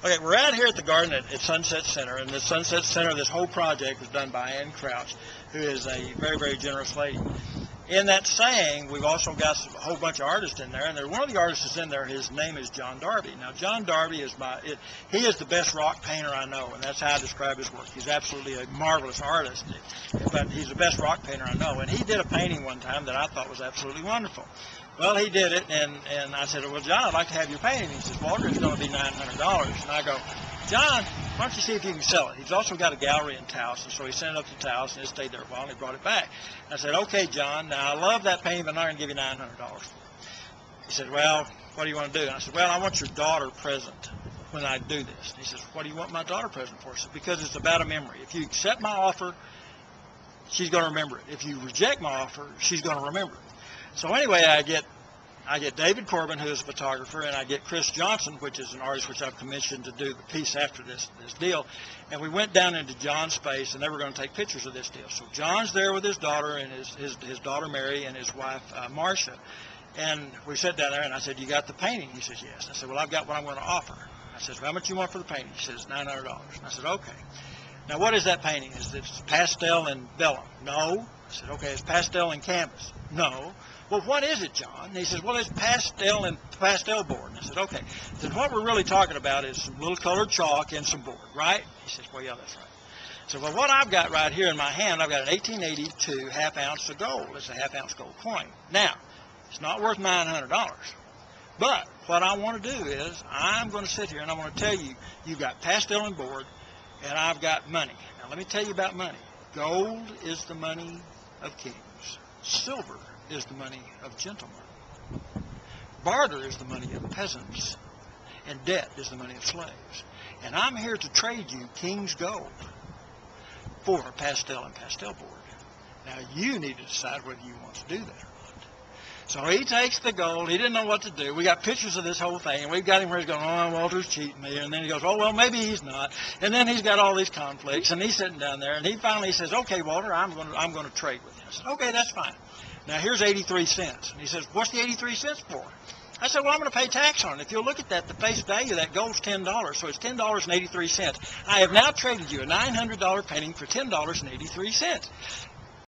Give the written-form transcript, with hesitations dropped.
Okay, we're out here at the garden at Sunset Center, and the Sunset Center, this whole project was done by Ann Crouch, who is a very, very generous lady. In that saying, we've also got a whole bunch of artists in there, and one of the artists is in there. His name is John Darby. Now, John Darby is he is the best rock painter I know, and that's how I describe his work. He's absolutely a marvelous artist, but he's the best rock painter I know. And he did a painting one time that I thought was absolutely wonderful. Well, he did it, and I said, well, John, I'd like to have your painting. He says, Walter, it's going to be $900. And I go, John, why don't you see if you can sell it? He's also got a gallery in Taos, and so he sent it up to Taos, and it stayed there a while, and he brought it back. I said, okay, John, now I love that painting, but I'm not going to give you $900. He said, well, what do you want to do? And I said, well, I want your daughter present when I do this. And he says, what do you want my daughter present for? I said, because it's about a memory. If you accept my offer, she's going to remember it. If you reject my offer, she's going to remember it. So anyway, I get David Corbin, who is a photographer, and I get Chris Johnson, which is an artist which I've commissioned to do the piece after this deal. And we went down into John's space, and they were going to take pictures of this deal. So John's there with his daughter and his daughter Mary and his wife Marcia. And we sat down there, and I said, you got the painting? He says, yes. I said, well, I've got what I'm going to offer. I said, well, how much you want for the painting? He says, $900. And I said, okay. Now, what is that painting? Is it pastel and vellum? No. I said, okay, it's pastel and canvas? No. Well, what is it, John? And he says, well, it's pastel and pastel board. And I said, okay. Then what we're really talking about is some little colored chalk and some board, right? He says, well, yeah, that's right. So, well, what I've got right here in my hand, I've got an 1882 half ounce of gold. It's a half ounce gold coin. Now, it's not worth $900. But what I want to do is I'm going to sit here and I'm going to tell you, you've got pastel and board, and I've got money. Now, let me tell you about money. Gold is the money of kings. Silver is the money of gentlemen. Barter is the money of peasants. And debt is the money of slaves. And I'm here to trade you king's gold for pastel and pastel board. Now, you need to decide whether you want to do that or not. So he takes the gold. He didn't know what to do. We got pictures of this whole thing, and we've got him where he's going, oh, Walter's cheating me. And then he goes, oh, well, maybe he's not. And then he's got all these conflicts, and he's sitting down there, and he finally says, okay, Walter, I'm going to trade with you. I said, okay, that's fine. Now, here's 83 cents. And he says, what's the 83 cents for? I said, well, I'm going to pay tax on it. If you'll look at that, the face value of that gold's $10, so it's $10.83. I have now traded you a $900 painting for $10.83.